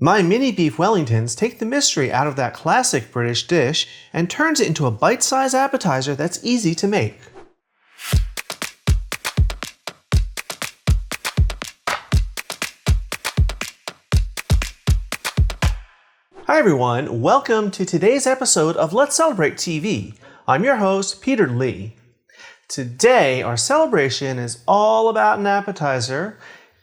My Mini Beef Wellingtons take the mystery out of that classic British dish and turns it into a bite-sized appetizer that's easy to make. Hi everyone, welcome to today's episode of Let's Celebrate TV. I'm your host, Peter Lee. Today, our celebration is all about an appetizer.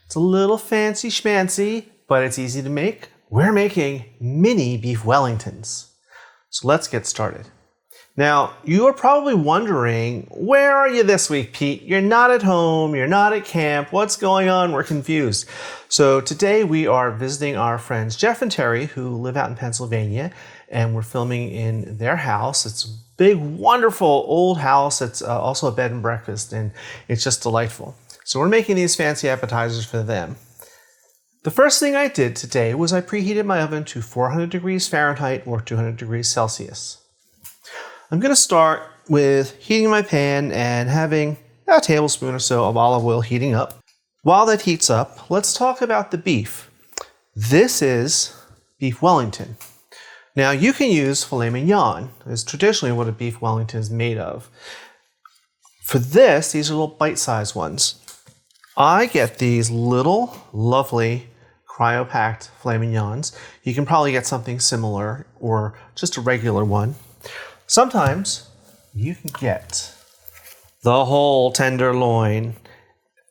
It's a little fancy schmancy, but it's easy to make. We're making Mini Beef Wellingtons. So let's get started. Now, you are probably wondering, where are you this week, Pete? You're not at home, you're not at camp, what's going on? We're confused. So today we are visiting our friends Jeff and Terry, who live out in Pennsylvania, and we're filming in their house. It's a big, wonderful old house. It's also a bed and breakfast, and it's just delightful. So we're making these fancy appetizers for them. The first thing I did today was I preheated my oven to 400 degrees Fahrenheit or 200 degrees Celsius. I'm going to start with heating my pan and having a tablespoon or so of olive oil heating up. While that heats up, let's talk about the beef. This is beef Wellington. Now you can use filet mignon. It's traditionally what a beef Wellington is made of. For this, these are little bite-sized ones. I get these little lovely cryo-packed filet mignons. You can probably get something similar or just a regular one. Sometimes you can get the whole tenderloin.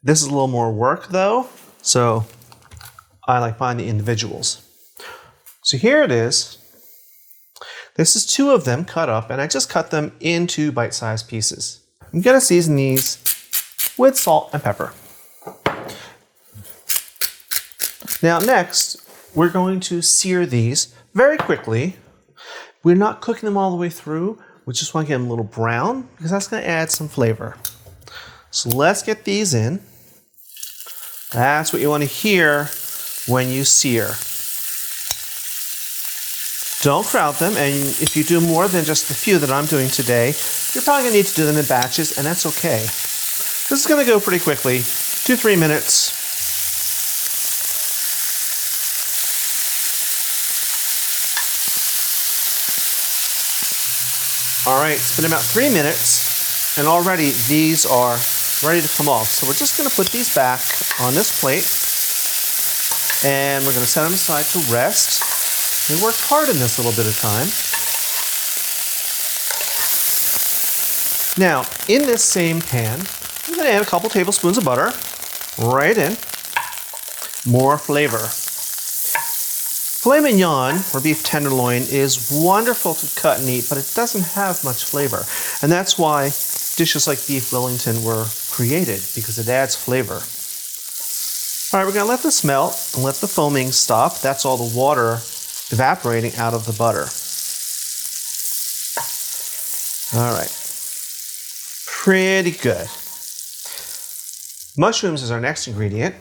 This is a little more work though, so I like buying the individuals. So here it is. This is two of them cut up, and I just cut them into bite-sized pieces. I'm gonna season these with salt and pepper. Now next, we're going to sear these very quickly. We're not cooking them all the way through. We just want to get them a little brown because that's going to add some flavor. So let's get these in. That's what you want to hear when you sear. Don't crowd them, and if you do more than just the few that I'm doing today, you're probably going to need to do them in batches, and that's okay. This is going to go pretty quickly, 2-3 minutes. All right, it's been about 3 minutes, and already these are ready to come off. So we're just going to put these back on this plate, and we're going to set them aside to rest. We worked hard in this a little bit of time. Now, in this same pan, I'm going to add a couple tablespoons of butter right in. More flavor. Filet mignon, or beef tenderloin, is wonderful to cut and eat, but it doesn't have much flavor. And that's why dishes like beef Wellington were created, because it adds flavor. All right, we're going to let this melt and let the foaming stop. That's all the water evaporating out of the butter. All right. Pretty good. Mushrooms is our next ingredient.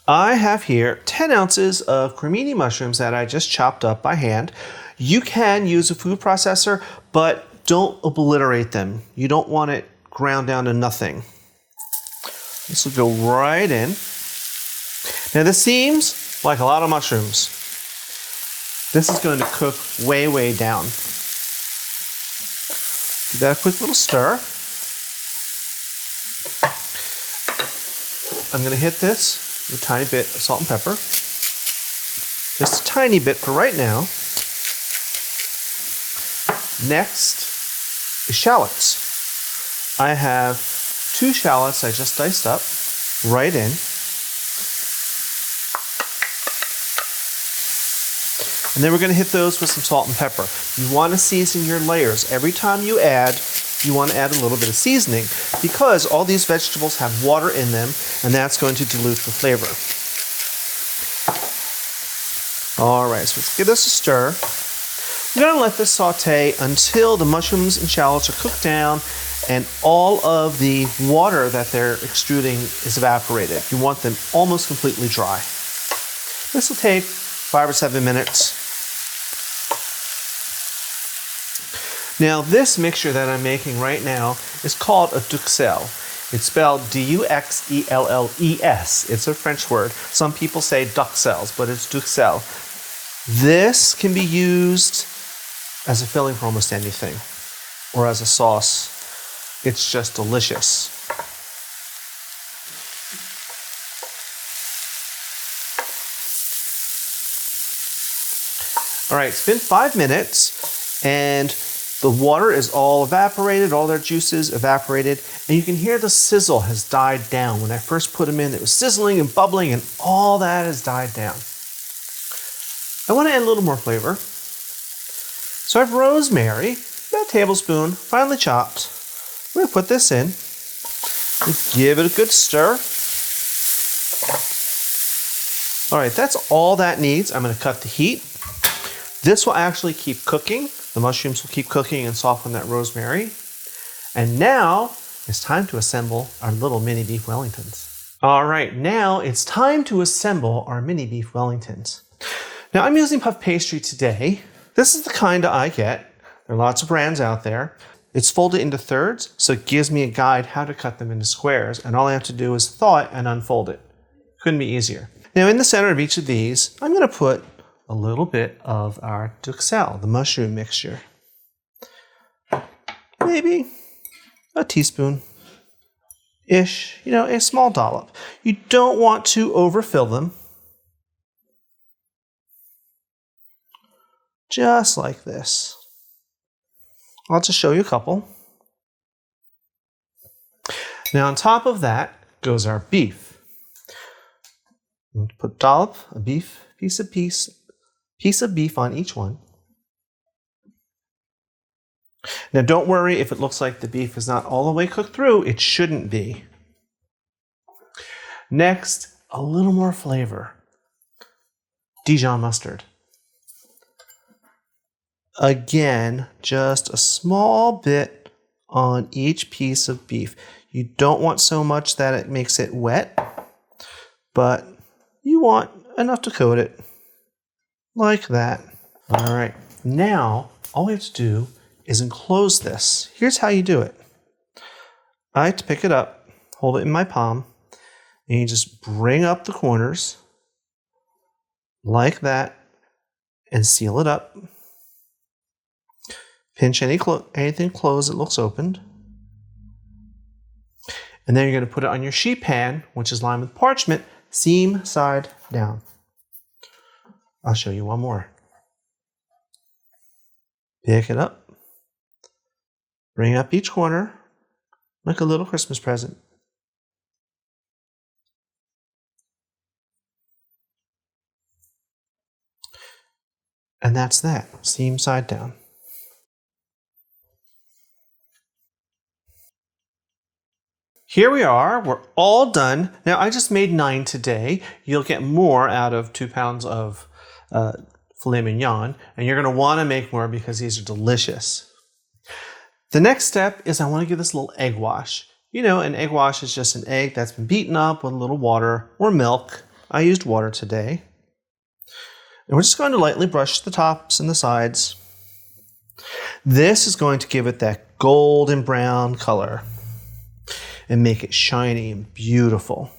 I have here 10 ounces of Cremini mushrooms that I just chopped up by hand. You can use a food processor, but don't obliterate them. You don't want it ground down to nothing. This will go right in. Now this seems like a lot of mushrooms. This is going to cook way, way down. Give that a quick little stir. I'm going to hit this with a tiny bit of salt and pepper. Just a tiny bit for right now. Next is shallots. I have 2 shallots I just diced up right in. And then we're going to hit those with some salt and pepper. You want to season your layers. Every time you add, you want to add a little bit of seasoning because all these vegetables have water in them, and that's going to dilute the flavor. All right, so let's give this a stir. We're going to let this saute until the mushrooms and shallots are cooked down and all of the water that they're extruding is evaporated. You want them almost completely dry. This will take 5 or 7 minutes. Now, this mixture that I'm making right now is called a Duxelles. It's spelled Duxelles. It's a French word. Some people say Duxelles, but it's Duxelles. This can be used as a filling for almost anything, or as a sauce. It's just delicious. All right, it's been 5 minutes, and the water is all evaporated, all their juices evaporated, and you can hear the sizzle has died down. When I first put them in, it was sizzling and bubbling, and all that has died down. I want to add a little more flavor. So I have rosemary, about a tablespoon, finely chopped. I'm going to put this in, give it a good stir. All right, that's all that needs. I'm going to cut the heat. This will actually keep cooking. The mushrooms will keep cooking and soften that rosemary. And now it's time to assemble our little mini beef Wellingtons. All right, now it's time to assemble our mini beef Wellingtons. Now I'm using Puff Pastry today. This is the kind I get. There are lots of brands out there. It's folded into thirds, so it gives me a guide how to cut them into squares, and all I have to do is thaw it and unfold it. Couldn't be easier. Now in the center of each of these, I'm going to put a little bit of our Duxelles, the mushroom mixture. Maybe a teaspoon-ish, a small dollop. You don't want to overfill them. Just like this. I'll just show you a couple. Now on top of that goes our beef. I'm going to put a dollop of beef, piece of beef on each one. Now don't worry if it looks like the beef is not all the way cooked through. It shouldn't be. Next, a little more flavor. Dijon mustard. Again, just a small bit on each piece of beef. You don't want so much that it makes it wet, but you want enough to coat it. Like that. All right, now all we have to do is enclose this. Here's how you do it. I like to pick it up, hold it in my palm, and you just bring up the corners like that and seal it up. Pinch anything closed that looks opened. And then you're going to put it on your sheet pan, which is lined with parchment, seam side down. I'll show you one more. Pick it up. Bring up each corner like a little Christmas present. And that's that, seam side down. Here we are, we're all done. Now I just made 9 today. You'll get more out of 2 pounds of filet mignon, and you're gonna wanna make more because these are delicious. The next step is I wanna give this a little egg wash. An egg wash is just an egg that's been beaten up with a little water or milk. I used water today. And we're just going to lightly brush the tops and the sides. This is going to give it that golden brown color and make it shiny and beautiful.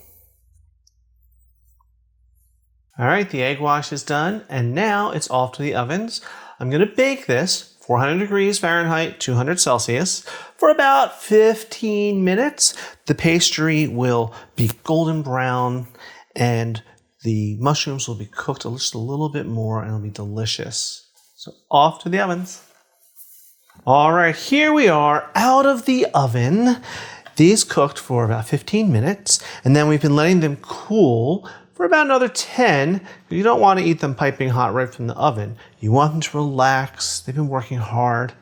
All right, the egg wash is done, and now it's off to the ovens. I'm going to bake this 400 degrees Fahrenheit, 200 Celsius for about 15 minutes. The pastry will be golden brown and the mushrooms will be cooked just a little bit more and it'll be delicious. So off to the ovens. All right, here we are out of the oven. These cooked for about 15 minutes, and then we've been letting them cool for about another 10. You don't want to eat them piping hot right from the oven. You want them to relax. They've been working hard.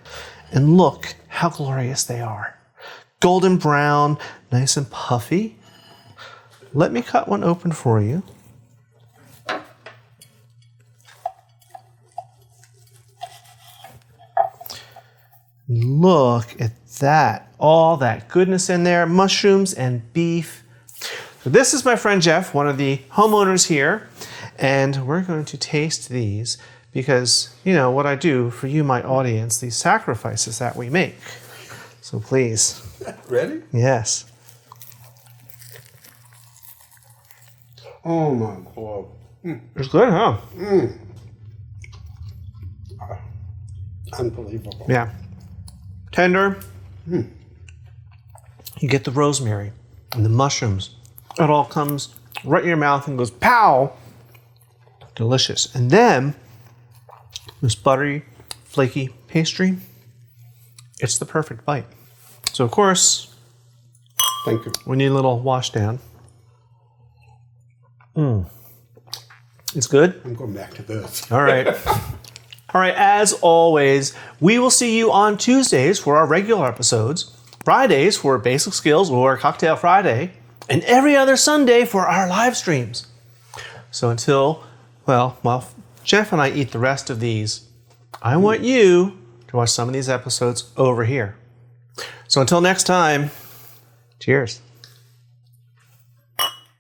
And look how glorious they are. Golden brown, nice and puffy. Let me cut one open for you. Look at that, all that goodness in there, mushrooms and beef. So this is my friend Jeff, one of the homeowners here, and we're going to taste these because, what I do for you, my audience, these sacrifices that we make. So please. Ready? Yes. Oh my God. It's good, huh? Unbelievable. Yeah. Tender. You get the rosemary and the mushrooms. It all comes right in your mouth and goes pow. Delicious. And then this buttery, flaky pastry. It's the perfect bite. So of course, Thank you. we need a little wash down. It's good. I'm going back to this. All right. All right, as always, we will see you on Tuesdays for our regular episodes, Fridays for Basic Skills or Cocktail Friday, and every other Sunday for our live streams. So until, while Jeff and I eat the rest of these, I want you to watch some of these episodes over here. So until next time, cheers.